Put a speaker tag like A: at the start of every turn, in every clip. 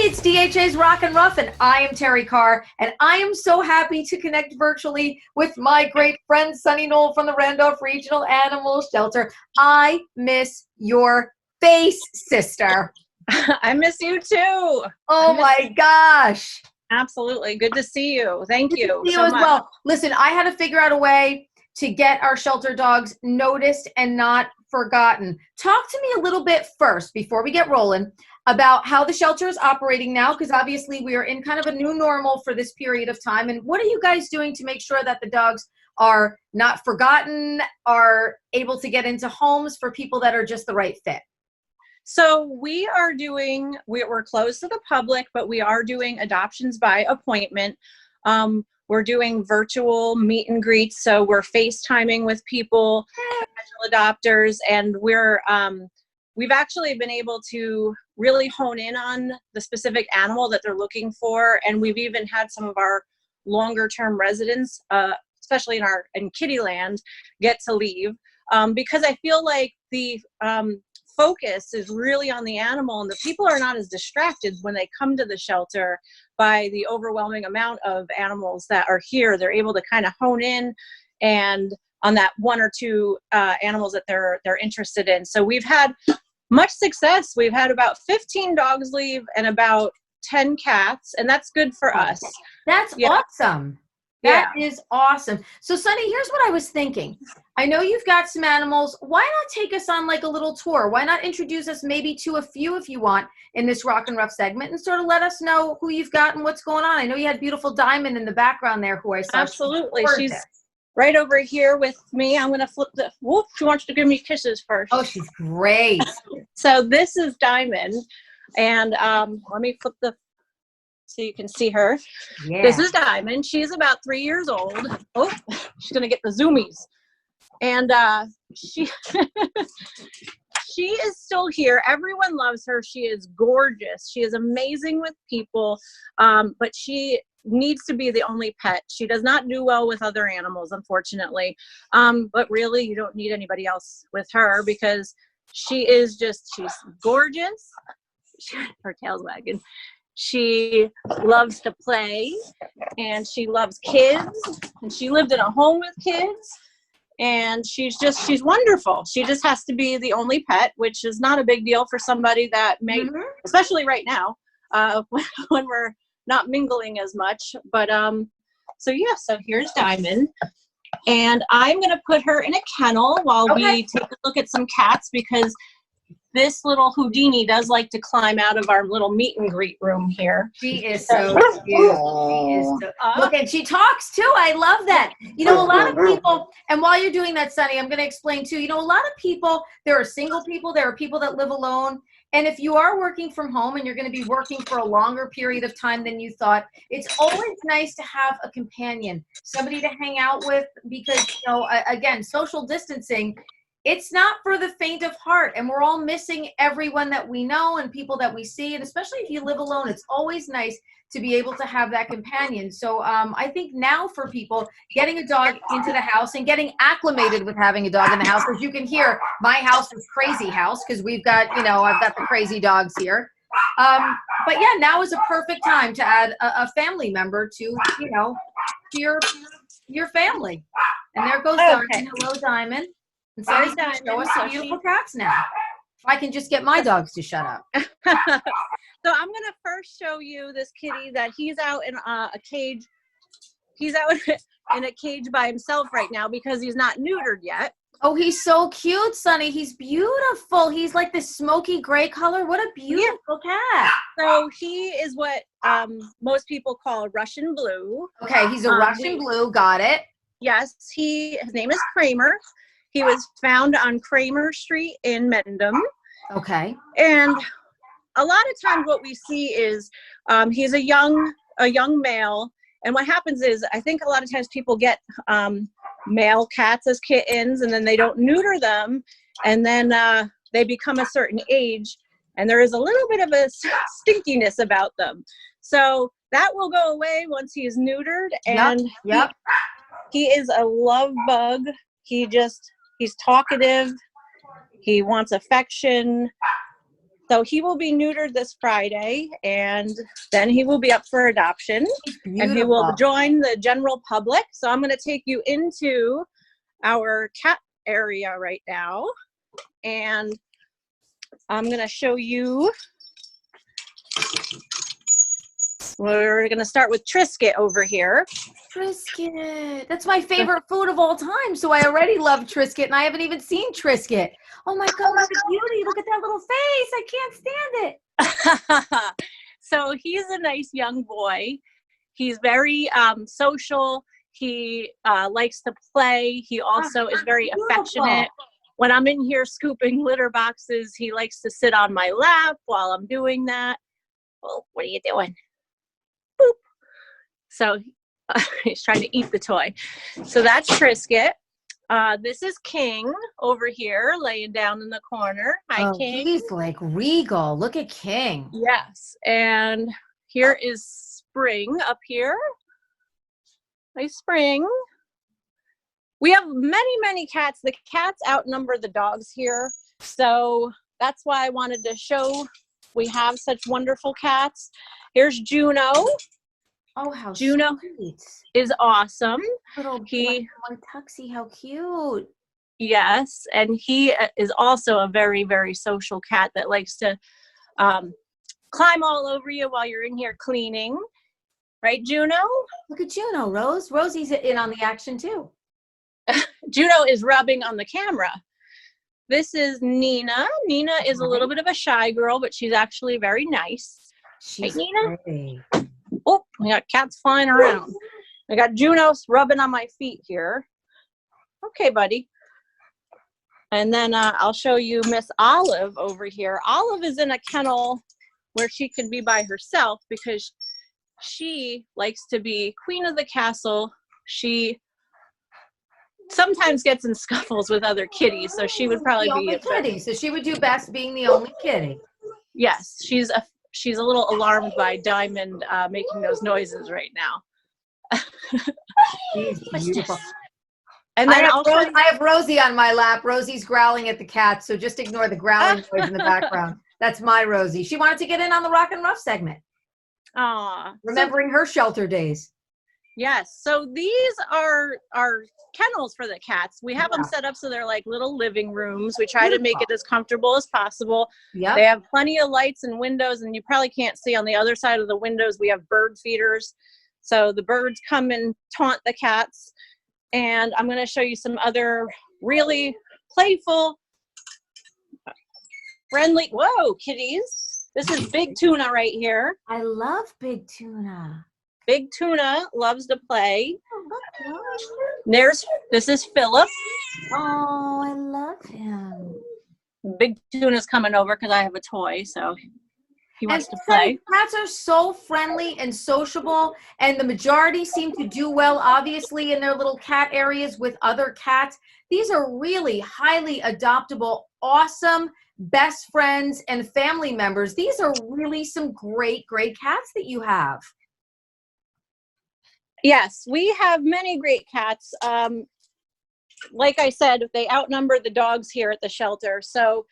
A: It's DHA's Rock and Ruff, and I am Terrie Carr, and I am so happy to connect virtually with my great friend Sunny Nowell from the Randolph Regional Animal Shelter. I miss your face, sister.
B: I miss you too.
A: Oh my gosh.
B: Absolutely. Good to see you. Thank you.
A: Good to see you as well. Listen, I had to figure out a way to get our shelter dogs noticed and not forgotten. Talk to me a little bit first, before we get rolling, about how the shelter is operating now, because obviously we are in kind of a new normal for this period of time. And what are you guys doing to make sure that the dogs are not forgotten, are able to get into homes for people that are just the right fit?
B: So we are doing, we're closed to the public, but we are doing adoptions by appointment. We're doing virtual meet and greets. So we're FaceTiming with people, potential adopters, and we've actually been able to really hone in on the specific animal that they're looking for. And we've even had some of our longer term residents, especially in Kittyland, get to leave because I feel like the focus is really on the animal, and the people are not as distracted when they come to the shelter by the overwhelming amount of animals that are here. They're able to kind of hone in and on that one or two animals that they're interested in. So we've had much success. We've had about 15 dogs leave and about 10 cats, and that's good for us.
A: That's awesome. That is awesome. So Sunny, here's what I was thinking. I know you've got some animals. Why not take us on like a little tour? Why not introduce us maybe to a few if you want in this Rock and Ruff segment, and sort of let us know who you've got and what's going on. I know you had beautiful Diamond in the background there who I saw.
B: Absolutely. She's right over here with me. I'm going to flip the, whoop, she wants to give me kisses first.
A: Oh, she's great.
B: So this is Diamond. And let me flip the, so you can see her. Yeah. This is Diamond. She's about 3 years old. Oh, she's going to get the zoomies. And she she is still here. Everyone loves her. She is gorgeous. She is amazing with people, but she needs to be the only pet. She does not do well with other animals, unfortunately. But really, you don't need anybody else with her because she's gorgeous. Her tail's wagging. She loves to play, and she loves kids, and she lived in a home with kids, and she's wonderful. She just has to be the only pet, which is not a big deal for somebody that may, especially right now, when we're not mingling as much. But so here's Diamond, and I'm gonna put her in a kennel while we take a look at some cats, because this little Houdini does like to climb out of our little meet and greet room here.
A: She is so cute. She is so, look, and she talks too. I love that. You know, a lot of people, and while you're doing that, Sunny, I'm going to explain too. You know, a lot of people, there are single people, there are people that live alone. And if you are working from home and you're going to be working for a longer period of time than you thought, it's always nice to have a companion, somebody to hang out with, because, you know, again, social distancing, it's not for the faint of heart, and we're all missing everyone that we know and people that we see, and especially if you live alone, it's always nice to be able to have that companion. So I think now for people, getting a dog into the house and getting acclimated with having a dog in the house, as you can hear, my house is crazy house because we've got, you know, I've got the crazy dogs here. But yeah, now is a perfect time to add a family member to, you know, to your family. And there goes Diamond. Hello, Diamond. And so show us some beautiful cats now. If I can just get my dogs to shut up.
B: So I'm going to first show you this kitty that he's out in a cage. He's out in a cage by himself right now because he's not neutered yet.
A: Oh, he's so cute, Sunny. He's beautiful. He's like this smoky gray color. What a beautiful cat.
B: So he is what most people call a Russian blue.
A: Okay, he's a Russian blue. Got it.
B: Yes, his name is Kramer. He was found on Kramer Street in Mendham.
A: Okay.
B: And a lot of times what we see is he's a young male. And what happens is, I think a lot of times people get male cats as kittens, and then they don't neuter them. And then they become a certain age, and there is a little bit of a stinkiness about them. So that will go away once he is neutered. And he is a love bug. He's talkative. He wants affection. So he will be neutered this Friday, and then he will be up for adoption. And he will join the general public. So I'm going to take you into our cat area right now, and I'm going to show you. We're going to start with Trisket over here.
A: Trisket. That's my favorite food of all time. So I already love Trisket, and I haven't even seen Trisket. Oh my God, what a beauty. Look at that little face. I can't stand it.
B: So he's a nice young boy. He's very social. He likes to play. He also is very affectionate. When I'm in here scooping litter boxes, he likes to sit on my lap while I'm doing that. Oh, what are you doing? Boop. So he's trying to eat the toy. So that's Trisket. This is King over here laying down in the corner. Hi, King.
A: He's like regal. Look at King.
B: Yes. And here is Spring up here. Hi, Spring. We have many, many cats. The cats outnumber the dogs here. So that's why I wanted to show we have such wonderful cats. Here's Juno.
A: Oh, how
B: Juno
A: sweet.
B: Is awesome.
A: Little black one tuxie, how cute.
B: Yes, and he is also a very, very social cat that likes to climb all over you while you're in here cleaning. Right, Juno?
A: Look at Juno, Rose. Rosie's in on the action too.
B: Juno is rubbing on the camera. This is Nina. Nina is a little bit of a shy girl, but she's actually very nice.
A: She's
B: right, Nina?
A: pretty.
B: Oh, we got cats flying around. I got Juno rubbing on my feet here. Okay, buddy. And then I'll show you Miss Olive over here. Olive is in a kennel where she can be by herself because she likes to be queen of the castle. She sometimes gets in scuffles with other kitties, so she would probably be
A: a kitty. So she would do best being the only kitty.
B: Yes, she's a little alarmed by Diamond making those noises right now.
A: She's beautiful.
B: And then
A: I have Rosie on my lap. Rosie's growling at the cat, so just ignore the growling noise in the background. That's my Rosie. She wanted to get in on the Rock and Ruff segment.
B: Aw.
A: Remembering her shelter days.
B: Yes. So these are kennels for the cats. We have them set up so they're like little living rooms. We try to make it as comfortable as possible.
A: Yeah.
B: They have plenty of lights and windows, and you probably can't see on the other side of the windows, we have bird feeders. So the birds come and taunt the cats. And I'm going to show you some other really playful, friendly, whoa, kitties. This is Big Tuna right here.
A: I love Big Tuna.
B: Big Tuna loves to play. This is Philip.
A: Oh, I love him.
B: Big Tuna's coming over because I have a toy, so he wants to play.
A: Cats are so friendly and sociable, and the majority seem to do well, obviously, in their little cat areas with other cats. These are really highly adoptable, awesome best friends and family members. These are really some great, great cats that you have.
B: Yes, we have many great cats. Like I said, they outnumber the dogs here at the shelter. So,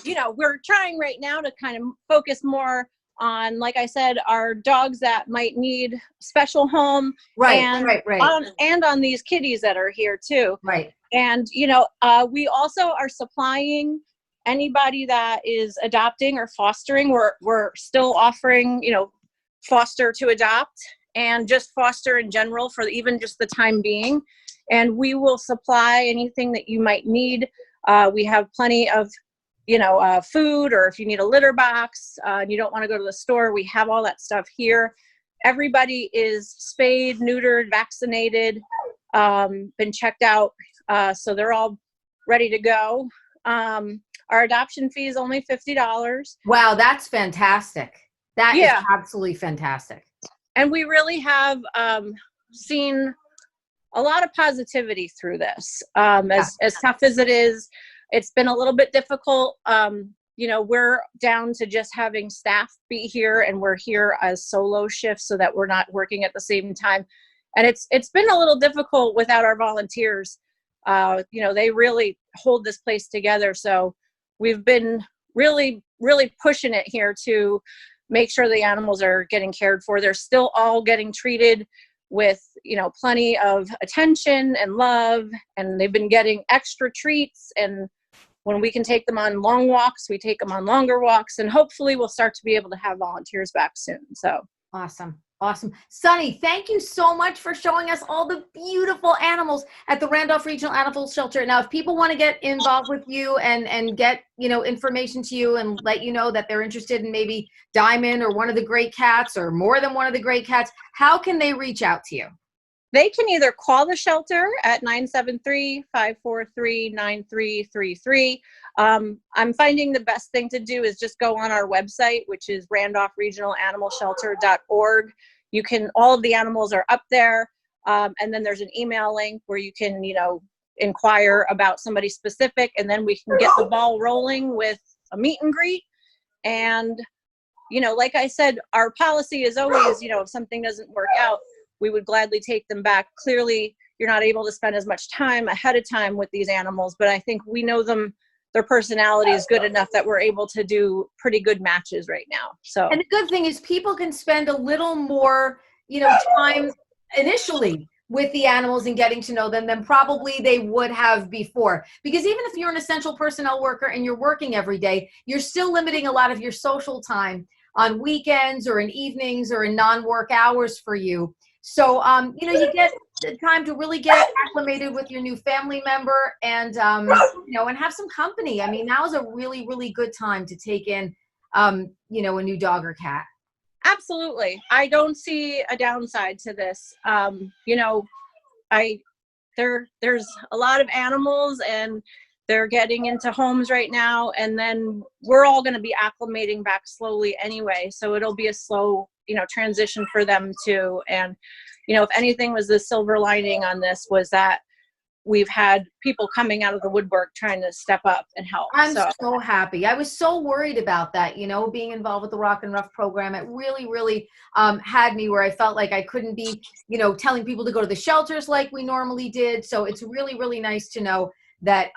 B: you know, we're trying right now to kind of focus more on, like I said, our dogs that might need special home.
A: Right.
B: And on these kitties that are here too.
A: Right.
B: And, you know, we also are supplying anybody that is adopting or fostering. We're still offering, you know, foster to adopt and just foster in general for even just the time being. And we will supply anything that you might need. We have plenty of, you know, food, or if you need a litter box and you don't want to go to the store, we have all that stuff here. Everybody is spayed, neutered, vaccinated, been checked out. So they're all ready to go. Our adoption fee is only $50.
A: Wow, that's fantastic. That is absolutely fantastic.
B: And we really have seen a lot of positivity through this. As tough as it is, it's been a little bit difficult. You know, we're down to just having staff be here, and we're here as solo shifts so that we're not working at the same time. And it's been a little difficult without our volunteers. You know, they really hold this place together. So we've been really, really pushing it here to make sure the animals are getting cared for. They're still all getting treated with, you know, plenty of attention and love, and they've been getting extra treats. And when we can take them on long walks, we take them on longer walks, and hopefully we'll start to be able to have volunteers back soon. So
A: awesome. Awesome. Sunny, thank you so much for showing us all the beautiful animals at the Randolph Regional Animal Shelter. Now, if people want to get involved with you and get, you know, information to you and let you know that they're interested in maybe Diamond or one of the great cats or more than one of the great cats, how can they reach out to you?
B: They can either call the shelter at 973-543-9333. I'm finding the best thing to do is just go on our website, which is randolphregionalanimalshelter.org. You can, all of the animals are up there. And then there's an email link where you can, you know, inquire about somebody specific, and then we can get the ball rolling with a meet and greet. And, you know, like I said, our policy is always, you know, if something doesn't work out, we would gladly take them back. Clearly, you're not able to spend as much time ahead of time with these animals, but I think we know them, their personality is good enough that we're able to do pretty good matches right now. So,
A: and the good thing is people can spend a little more, you know, time initially with the animals and getting to know them than probably they would have before. Because even if you're an essential personnel worker and you're working every day, you're still limiting a lot of your social time on weekends or in evenings or in non-work hours for you. So, you know, you get the time to really get acclimated with your new family member and, you know, and have some company. I mean, now is a really, really good time to take in, you know, a new dog or cat.
B: absolutely. I don't see a downside to this. You know, there's a lot of animals and they're getting into homes right now, and then we're all going to be acclimating back slowly anyway. So it'll be a slow, you know, transition for them too. And, you know, if anything was the silver lining on this was that we've had people coming out of the woodwork trying to step up and help.
A: I'm so happy. I was so worried about that, you know, being involved with the Rock and Ruff program. It really, really had me where I felt like I couldn't be, you know, telling people to go to the shelters like we normally did. So it's really, really nice to know that,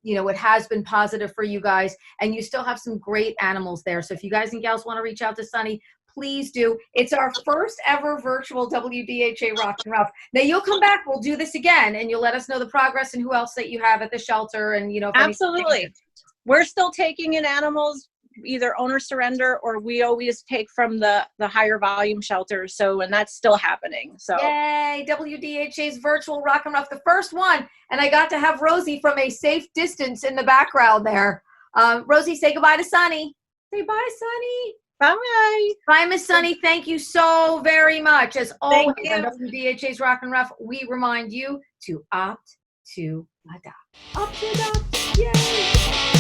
A: you know, it has been positive for you guys and you still have some great animals there. So if you guys and gals want to reach out to Sunny, please do. It's our first ever virtual WDHA Rock and Ruff. Now you'll come back, we'll do this again, and you'll let us know the progress and who else that you have at the shelter. And, you know, if
B: absolutely. We're still taking in animals, either owner surrender or we always take from the higher volume shelters. So, and that's still happening. So
A: yay, WDHA's virtual Rock and Ruff, the first one. And I got to have Rosie from a safe distance in the background there. Rosie, say goodbye to Sunny. Say bye, Sunny.
B: Bye.
A: Bye, Miss Sunny. Thank you so very much. As always on WDHA's Rock and Ruff, we remind you to opt to adopt. Opt to adopt. Yay!